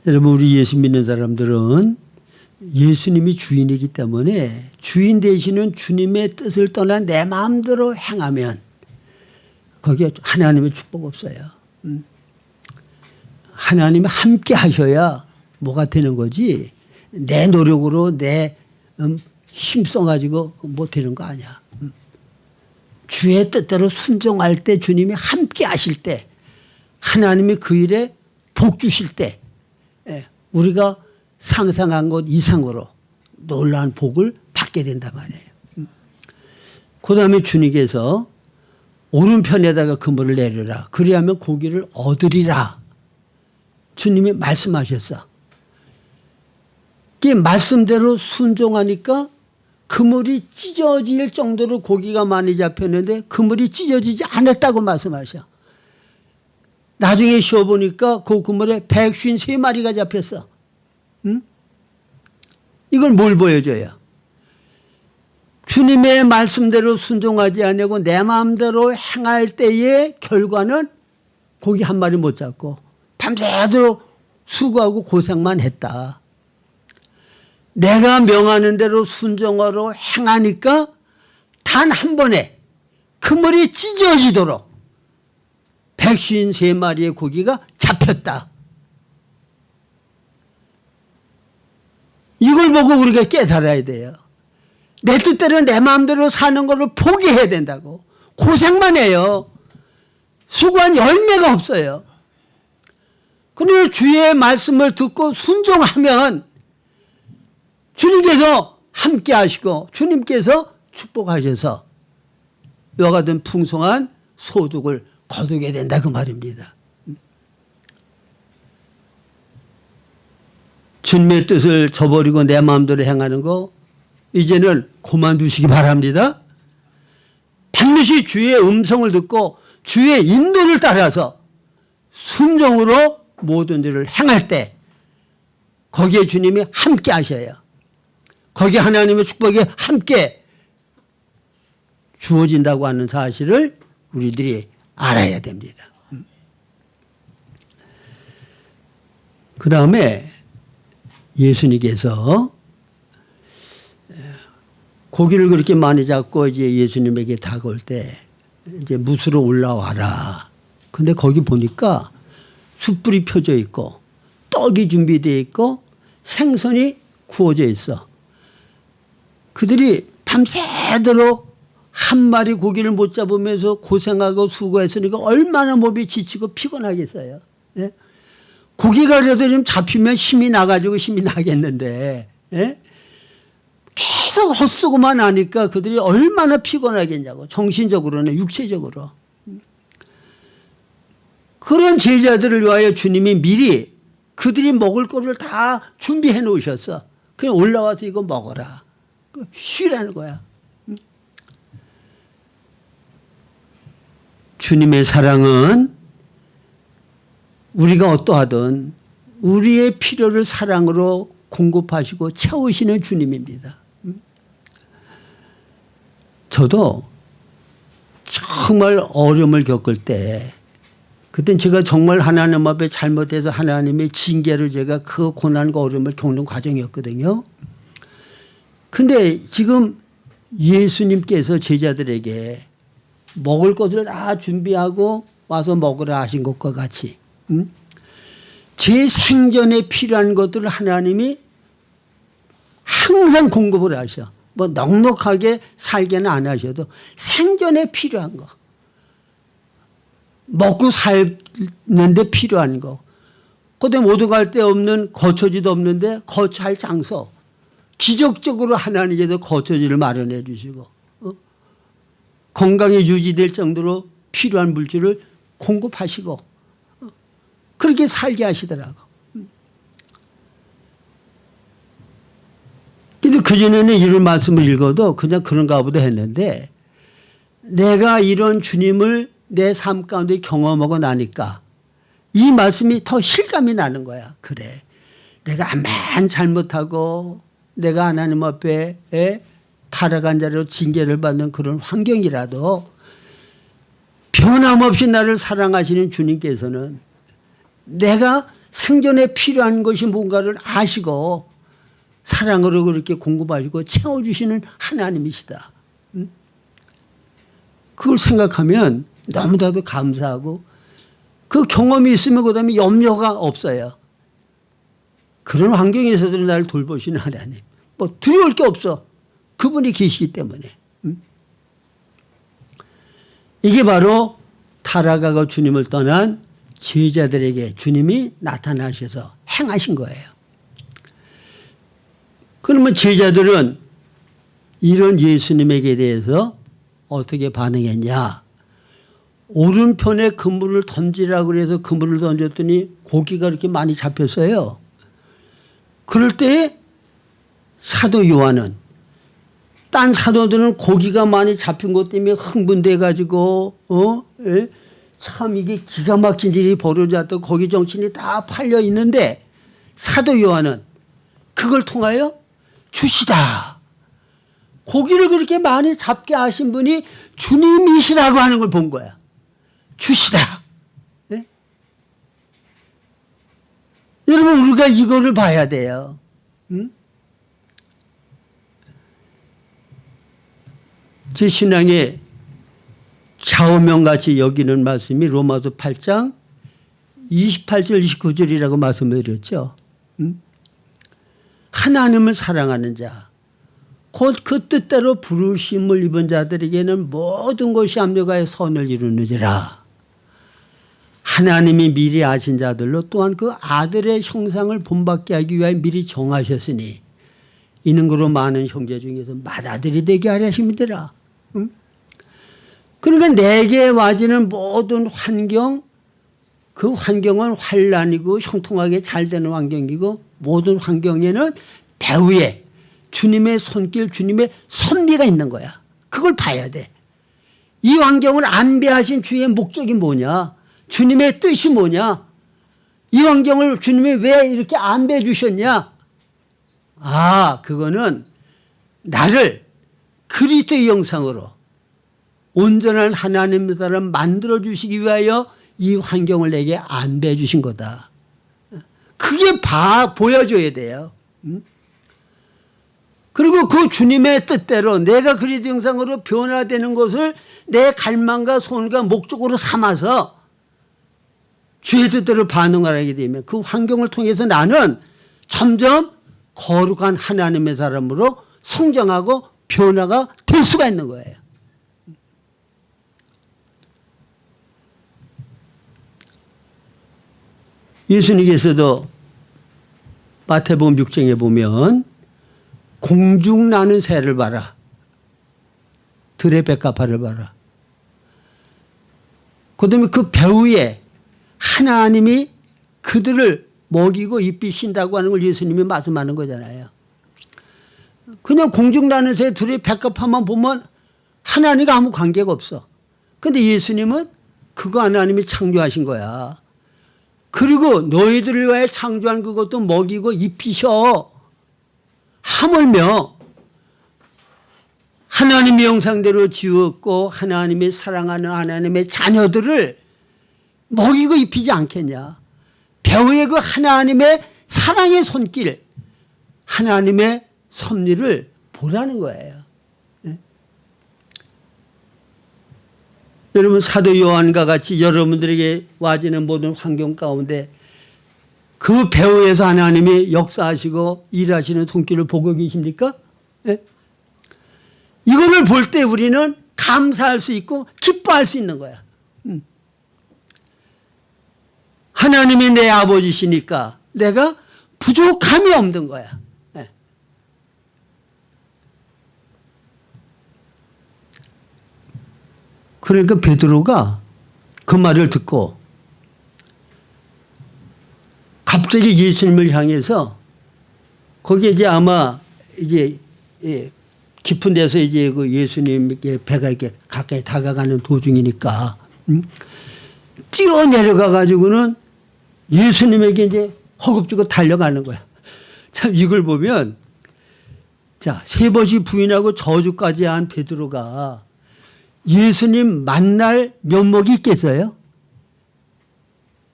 [SPEAKER 1] 여러분 우리 예수 믿는 사람들은 예수님이 주인이기 때문에 주인 되시는 주님의 뜻을 떠나 내 마음대로 행하면 거기에 하나님의 축복 없어요. 하나님이 함께 하셔야 뭐가 되는 거지 내 노력으로 내 힘써가지고 뭐 되는 거 아니야. 주의 뜻대로 순종할 때 주님이 함께 하실 때 하나님이 그 일에 복 주실 때 우리가 상상한 것 이상으로 놀라운 복을 받게 된단 말이에요. 그 다음에 주님께서 오른편에다가 그물을 내려라. 그리하면 고기를 얻으리라. 주님이 말씀하셨어. 이 말씀대로 순종하니까 그물이 찢어질 정도로 고기가 많이 잡혔는데 그물이 찢어지지 않았다고 말씀하셔. 나중에 쉬어보니까 그 그물에 153마리가 잡혔어. 응? 이걸 뭘 보여줘요? 주님의 말씀대로 순종하지 않고 내 마음대로 행할 때의 결과는 고기 한 마리 못 잡고 밤새도록 수고하고 고생만 했다. 내가 명하는 대로 순종하러 행하니까 단 한 번에 그물이 찢어지도록 153마리의 고기가 잡혔다. 이걸 보고 우리가 깨달아야 돼요. 내 뜻대로 내 마음대로 사는 것을 포기해야 된다고. 고생만 해요. 수고한 열매가 없어요. 그런데 주의 말씀을 듣고 순종하면 주님께서 함께 하시고 주님께서 축복하셔서 이와 같은 풍성한 소득을 거두게 된다 그 말입니다. 주님의 뜻을 저버리고 내 마음대로 행하는 거 이제는 그만두시기 바랍니다. 반드시 주의 음성을 듣고 주의 인도를 따라서 순종으로 모든 일을 행할 때 거기에 주님이 함께 하셔요. 거기에 하나님의 축복이 함께 주어진다고 하는 사실을 우리들이 알아야 됩니다. 그 다음에 예수님께서 고기를 그렇게 많이 잡고 이제 예수님에게 다가올 때 이제 무수로 올라와라. 근데 거기 보니까 숯불이 펴져 있고 떡이 준비되어 있고 생선이 구워져 있어. 그들이 밤새도록 한 마리 고기를 못 잡으면서 고생하고 수고했으니까 얼마나 몸이 지치고 피곤하겠어요. 예? 고기가 그래도 좀 잡히면 힘이 나가지고 힘이 나겠는데, 예? 계속 헛수고만 하니까 그들이 얼마나 피곤하겠냐고. 정신적으로는 육체적으로. 그런 제자들을 위하여 주님이 미리 그들이 먹을 거를 다 준비해 놓으셨어. 그냥 올라와서 이거 먹어라. 쉬라는 거야. 주님의 사랑은 우리가 어떠하든 우리의 필요를 사랑으로 공급하시고 채우시는 주님입니다. 저도 정말 어려움을 겪을 때 그땐 제가 정말 하나님 앞에 잘못해서 하나님의 징계로 제가 그 고난과 어려움을 겪는 과정이었거든요. 근데 지금 예수님께서 제자들에게 먹을 것을 다 준비하고 와서 먹으라 하신 것과 같이 제 생존에 필요한 것들을 하나님이 항상 공급을 하셔. 뭐 넉넉하게 살게는 안 하셔도 생존에 필요한 거. 먹고 살는데 필요한 거. 그때 모두 갈 데 없는 거처지도 없는데 거처할 장소. 기적적으로 하나님께서 거처지를 마련해 주시고 건강이 유지될 정도로 필요한 물질을 공급하시고 그렇게 살게 하시더라고. 근데 그전에는 이런 말씀을 읽어도 그냥 그런가 보다 했는데 내가 이런 주님을 내 삶 가운데 경험하고 나니까 이 말씀이 더 실감이 나는 거야. 그래. 내가 암만 잘못하고 내가 하나님 앞에 타락한 자로 징계를 받는 그런 환경이라도 변함없이 나를 사랑하시는 주님께서는 내가 생존에 필요한 것이 뭔가를 아시고 사랑으로 그렇게 공급하시고 채워주시는 하나님이시다. 그걸 생각하면 너무나도 감사하고 그 경험이 있으면 그 다음에 염려가 없어요. 그런 환경에서도 나를 돌보시는 하나님. 뭐 두려울 게 없어. 그분이 계시기 때문에. 이게 바로 타락하고 주님을 떠난 제자들에게 주님이 나타나셔서 행하신 거예요. 그러면 제자들은 이런 예수님에게 대해서 어떻게 반응했냐. 오른편에 그물을 던지라고 그래서 그물을 던졌더니 고기가 이렇게 많이 잡혔어요. 그럴 때 사도 요한은 딴 사도들은 고기가 많이 잡힌 것 때문에 흥분돼 가지고 참 이게 기가 막힌 일이 벌어졌다. 고기 정신이 다 팔려 있는데 사도 요한은 그걸 통하여 주시다. 고기를 그렇게 많이 잡게 하신 분이 주님이시라고 하는 걸 본 거야. 주시다. 네? 여러분 우리가 이거를 봐야 돼요. 응? 제 신앙의 좌우명같이 여기는 말씀이 로마서 8장 28절 29절이라고 말씀을 드렸죠. 응? 하나님을 사랑하는 자 곧 그 뜻대로 부르심을 입은 자들에게는 모든 것이 합력하여 선을 이루느니라. 하나님이 미리 아신 자들로 또한 그 아들의 형상을 본받게 하기 위하여 미리 정하셨으니 이는 그로 많은 형제 중에서 맏아들이 되게 하려 하심이더라. 응? 그러니까 내게 와지는 모든 환경, 그 환경은 환란이고 형통하게 잘 되는 환경이고 모든 환경에는 배후에 주님의 손길, 주님의 섭리가 있는 거야. 그걸 봐야 돼. 이 환경을 안배하신 주의 목적이 뭐냐? 주님의 뜻이 뭐냐? 이 환경을 주님이 왜 이렇게 안배해 주셨냐? 아, 그거는 나를 그리스도의 형상으로 온전한 하나님의 사람 만들어 주시기 위하여 이 환경을 내게 안배해 주신 거다. 그게 보여줘야 돼요. 그리고 그 주님의 뜻대로 내가 그리스도 형상으로 변화되는 것을 내 갈망과 소원과 목적으로 삼아서 주의 뜻대로 반응을 하게 되면 그 환경을 통해서 나는 점점 거룩한 하나님의 사람으로 성장하고 변화가 될 수가 있는 거예요. 예수님께서도 마태복음 6장에 보면 공중 나는 새를 봐라. 들의 백합화를 봐라. 그다음에 그 배후에 하나님이 그들을 먹이고 입히신다고 하는 걸 예수님이 말씀하는 거잖아요. 그냥 공중 나는 새 들의 백합화만 보면 하나님과 아무 관계가 없어. 그런데 예수님은 그거 하나님이 창조하신 거야. 그리고 너희들을 위해 창조한 그것도 먹이고 입히셔. 하물며 하나님의 형상대로 지었고 하나님이 사랑하는 하나님의 자녀들을 먹이고 입히지 않겠냐. 배후의 그 하나님의 사랑의 손길, 하나님의 섭리를 보라는 거예요. 네? 여러분 사도 요한과 같이 여러분들에게 와지는 모든 환경 가운데 그 배후에서 하나님이 역사하시고 일하시는 손길을 보고 계십니까? 네? 이거를 볼 때 우리는 감사할 수 있고 기뻐할 수 있는 거야. 하나님이 내 아버지시니까 내가 부족함이 없는 거야. 네. 그러니까 베드로가 그 말을 듣고 갑자기 예수님을 향해서 거기에 이제 아마 이제 깊은 데서 이제 그 예수님께 배가 이렇게 가까이 다가가는 도중이니까 뛰어 내려가 가지고는 예수님에게 이제 허겁지겁 달려가는 거야. 참 이걸 보면 자, 세 번씩 부인하고 저주까지 한 베드로가 예수님 만날 면목이 있겠어요?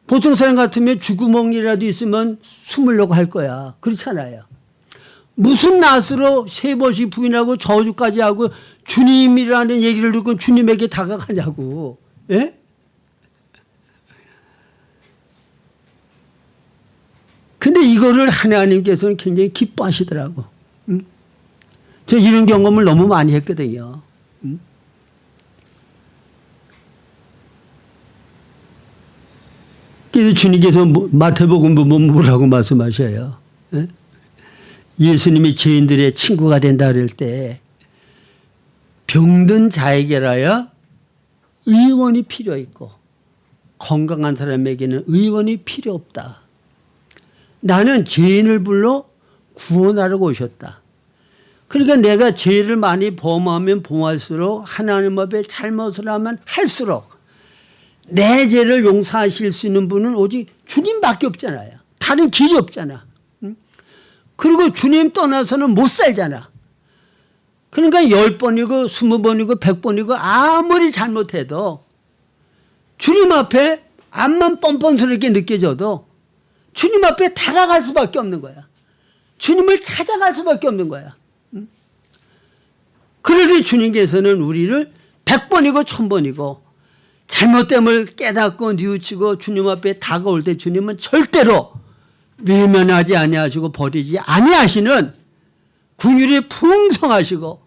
[SPEAKER 1] 보통 사람 같으면 죽구멍이라도 있으면 숨으려고 할 거야. 그렇잖아요. 무슨 낯으로 세 번씩 부인하고 저주까지 하고 주님이라는 얘기를 듣고 주님에게 다가가냐고. 예? 근데 이거를 하나님께서는 굉장히 기뻐하시더라고. 저 이런 경험을 너무 많이 했거든요. 그래서 주님께서 마태복음 보면 뭐라고 말씀하셔요? 예? 예수님이 죄인들의 친구가 된다 그럴 때 병든 자에게라야 의원이 필요 있고 건강한 사람에게는 의원이 필요 없다. 나는 죄인을 불러 구원하려고 오셨다. 그러니까 내가 죄를 많이 범하면 범할수록 하나님 앞에 잘못을 하면 할수록 내 죄를 용서하실 수 있는 분은 오직 주님밖에 없잖아요. 다른 길이 없잖아. 그리고 주님 떠나서는 못 살잖아. 그러니까 10번이고 20번이고 100번이고 아무리 잘못해도 주님 앞에 앞만 뻔뻔스럽게 느껴져도 주님 앞에 다가갈 수밖에 없는 거야. 주님을 찾아갈 수밖에 없는 거야. 그러니 주님께서는 우리를 100번이고 1000번이고 잘못됨을 깨닫고 뉘우치고 주님 앞에 다가올 때 주님은 절대로 외면하지 아니하시고 버리지 아니하시는 긍휼이 풍성하시고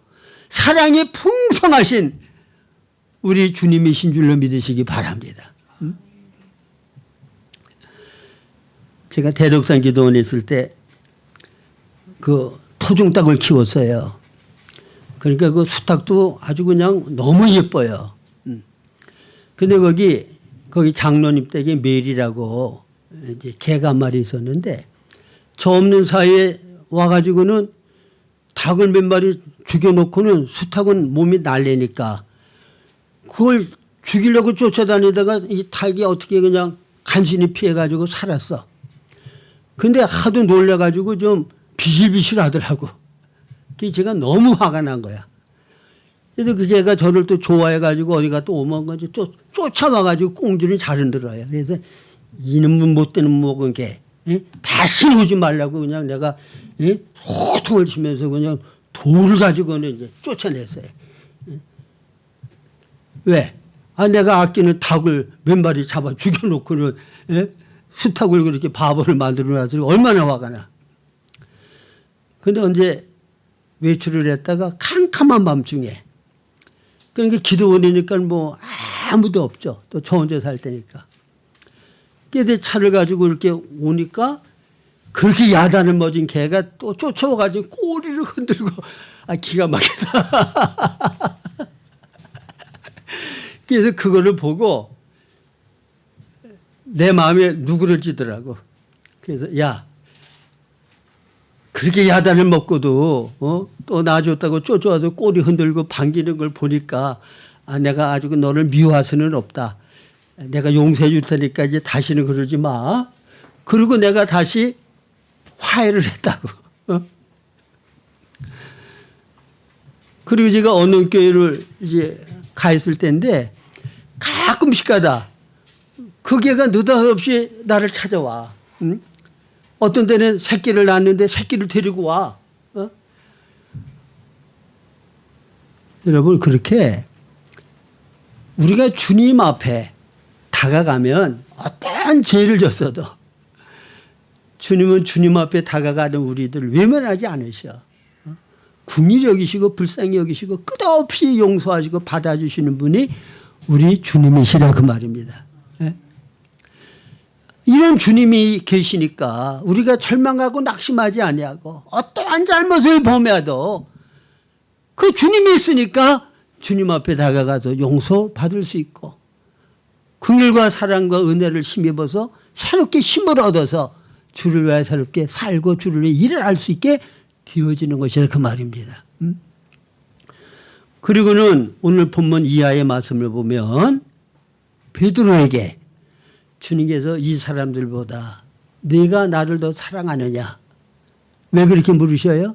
[SPEAKER 1] 사랑이 풍성하신 우리 주님이신 줄로 믿으시기 바랍니다. 제가 대덕산 기도원에 있을 때 그 토종닭을 키웠어요. 그러니까 그 수탉도 아주 그냥 너무 예뻐요. 근데 거기 장로님 댁에 메리라고 이제 개가 한 마리 있었는데 저 없는 사이에 와가지고는 닭을 몇 마리 죽여놓고는 수탉은 몸이 날래니까 그걸 죽이려고 쫓아다니다가 이 닭이 어떻게 그냥 간신히 피해가지고 살았어. 근데 하도 놀래가지고 좀 비실비실 하더라고. 그래서 제가 너무 화가 난 거야. 그래서 그 걔가 저를 또 좋아해가지고 어디가 또 오면 쫓아와가지고 꽁지를 잘 흔들어요. 그래서 이놈은 못되는 먹은 게 다시 오지 말라고 그냥 내가 호통을 치면서 그냥 돌을 가지고는 이제 쫓아냈어요. 왜? 내가 아끼는 닭을 몇 마리 잡아 죽여놓고는 수탉을 그렇게 바보를 만들어놔서 얼마나 화가 나. 근데 언제 외출을 했다가 캄캄한 밤중에 그러니까 기도원이니까 뭐 아무도 없죠. 또 저 혼자 살 때니까. 그래서 차를 가지고 이렇게 오니까 그렇게 야단을 맞은 개가 또 쫓아와가지고 꼬리를 흔들고 기가 막히다. 그래서 그거를 보고 내 마음에 누그러지더라고. 그래서 야 그렇게 야단을 먹고도 또 놔줬다고 쫓아와서 꼬리 흔들고 반기는 걸 보니까 내가 아주 너를 미워할 수는 없다. 내가 용서해 줄 테니까 이제 다시는 그러지 마. 그리고 내가 다시 화해를 했다고. 그리고 제가 어느 교회를 이제 가 있을 때인데 가끔씩 가다 그 개가 느닷없이 나를 찾아와. 응? 어떤 때는 새끼를 낳았는데 새끼를 데리고 와. 여러분 그렇게 우리가 주님 앞에 다가가면 어떤 죄를 졌어도 주님은 주님 앞에 다가가는 우리들을 외면하지 않으셔. 긍휼히 여기시고 불쌍히 여기시고 끝없이 용서하시고 받아주시는 분이 우리 주님이시라 그 말입니다. 이런 주님이 계시니까 우리가 절망하고 낙심하지 아니하고 어떠한 잘못을 범해도 그 주님이 있으니까 주님 앞에 다가가서 용서받을 수 있고 긍휼과 사랑과 은혜를 힘입어서 새롭게 힘을 얻어서 주를 위해 새롭게 살고 주를 위해 일을 할 수 있게 되어지는 것이라 그 말입니다. 그리고는 오늘 본문 이하의 말씀을 보면 베드로에게 주님께서 이 사람들보다 네가 나를 더 사랑하느냐? 왜 그렇게 물으셔요?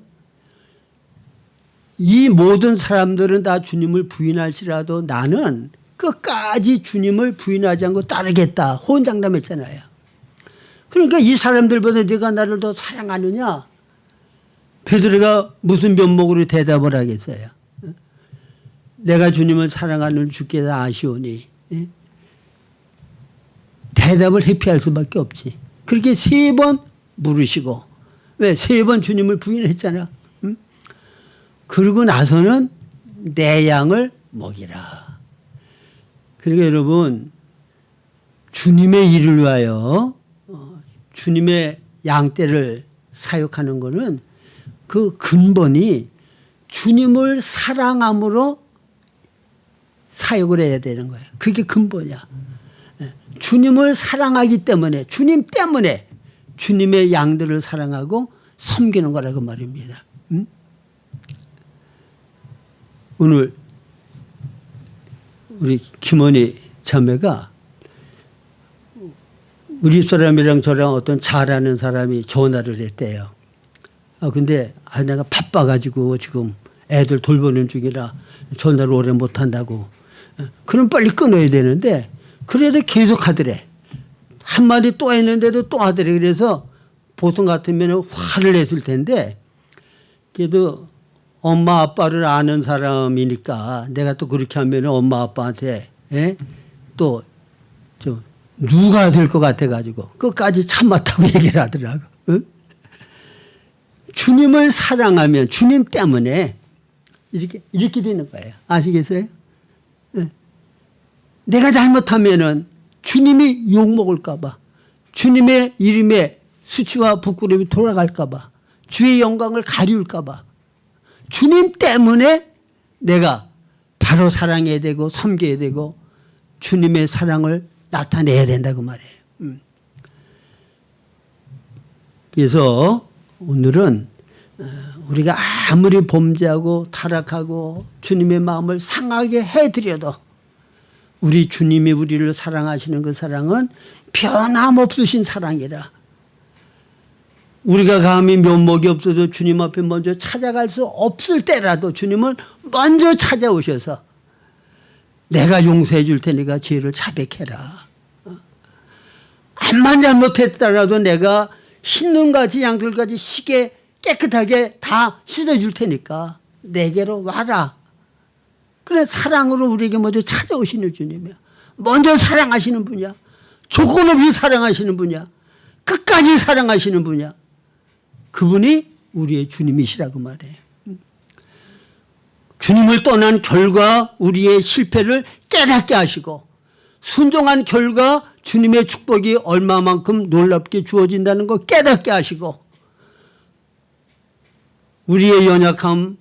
[SPEAKER 1] 이 모든 사람들은 다 주님을 부인할지라도 나는 끝까지 주님을 부인하지 않고 따르겠다. 호언장담했잖아요. 그러니까 이 사람들보다 네가 나를 더 사랑하느냐? 베드로가 무슨 면목으로 대답을 하겠어요? 내가 주님을 사랑하는 주께서 아시오니 대답을 회피할 수밖에 없지. 그렇게 3번 물으시고 왜? 3번 주님을 부인했잖아. 그러고 나서는 내 양을 먹이라. 그러니까 여러분 주님의 일을 위하여 주님의 양떼를 사육하는 것은 그 근본이 주님을 사랑함으로 사역을 해야 되는 거예요. 그게 근본이야. 주님을 사랑하기 때문에 주님 때문에 주님의 양들을 사랑하고 섬기는 거라고 말입니다. 오늘 우리 김원희 자매가 우리 사람이랑 저랑 어떤 잘하는 사람이 전화를 했대요. 근데 내가 바빠가지고 지금 애들 돌보는 중이라 전화를 오래 못한다고. 그럼 빨리 끊어야 되는데 그래도 계속 하더래. 한마디 또 했는데도 또 하더래. 그래서 보통 같으면 화를 냈을 텐데 그래도 엄마 아빠를 아는 사람이니까 내가 또 그렇게 하면 엄마 아빠한테 또 좀 누가 될 것 같아가지고 끝까지 참았다고 얘기를 하더라고. 응? 주님을 사랑하면 주님 때문에 이렇게 되는 거예요. 아시겠어요? 내가 잘못하면은 주님이 욕먹을까봐, 주님의 이름에 수치와 부끄러움이 돌아갈까봐, 주의 영광을 가리울까봐, 주님 때문에 내가 바로 사랑해야 되고 섬겨야 되고 주님의 사랑을 나타내야 된다고 말해요. 그래서 오늘은 우리가 아무리 범죄하고 타락하고 주님의 마음을 상하게 해드려도 우리 주님이 우리를 사랑하시는 그 사랑은 변함없으신 사랑이라. 우리가 감히 면목이 없어도 주님 앞에 먼저 찾아갈 수 없을 때라도 주님은 먼저 찾아오셔서 내가 용서해 줄 테니까 죄를 자백해라. 암만 잘못했더라도 내가 흰눈같이 양털같이 시계 깨끗하게 다 씻어줄 테니까 내게로 와라. 그래, 사랑으로 우리에게 먼저 찾아오시는 주님이야. 먼저 사랑하시는 분이야. 조건 없이 사랑하시는 분이야. 끝까지 사랑하시는 분이야. 그분이 우리의 주님이시라고 말해요. 주님을 떠난 결과 우리의 실패를 깨닫게 하시고 순종한 결과 주님의 축복이 얼마만큼 놀랍게 주어진다는 걸 깨닫게 하시고 우리의 연약함,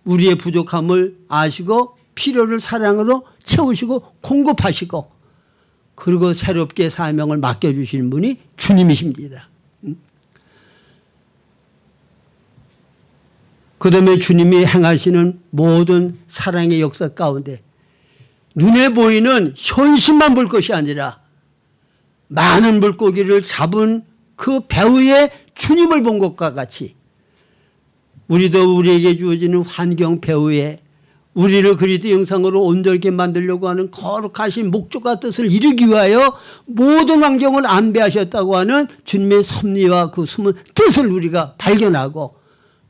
[SPEAKER 1] 우리의 부족함을 아시고 필요를 사랑으로 채우시고 공급하시고 그리고 새롭게 사명을 맡겨주시는 분이 주님이십니다. 그 다음에 주님이 행하시는 모든 사랑의 역사 가운데 눈에 보이는 현실만 볼 것이 아니라 많은 물고기를 잡은 그 배후에 주님을 본 것과 같이 우리도 우리에게 주어지는 환경 배후에 우리를 그리스도 형상으로 온전하게 만들려고 하는 거룩하신 목적과 뜻을 이루기 위하여 모든 환경을 안배하셨다고 하는 주님의 섭리와 그 숨은 뜻을 우리가 발견하고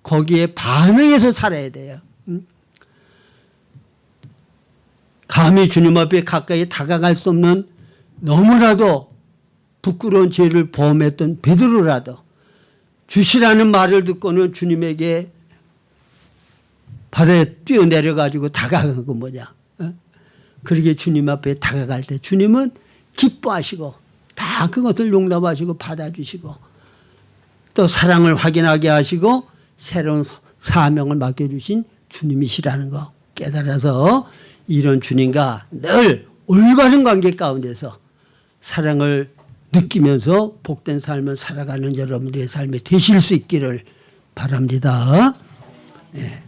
[SPEAKER 1] 거기에 반응해서 살아야 돼요. 감히 주님 앞에 가까이 다가갈 수 없는 너무나도 부끄러운 죄를 범했던 베드로라도 주시라는 말을 듣고는 주님에게 바다에 뛰어내려가지고 다가간 건 뭐냐. 그렇게 주님 앞에 다가갈 때 주님은 기뻐하시고 다 그것을 용납하시고 받아주시고 또 사랑을 확인하게 하시고 새로운 사명을 맡겨주신 주님이시라는 거 깨달아서 이런 주님과 늘 올바른 관계 가운데서 사랑을 느끼면서 복된 삶을 살아가는 여러분들의 삶이 되실 수 있기를 바랍니다. 네.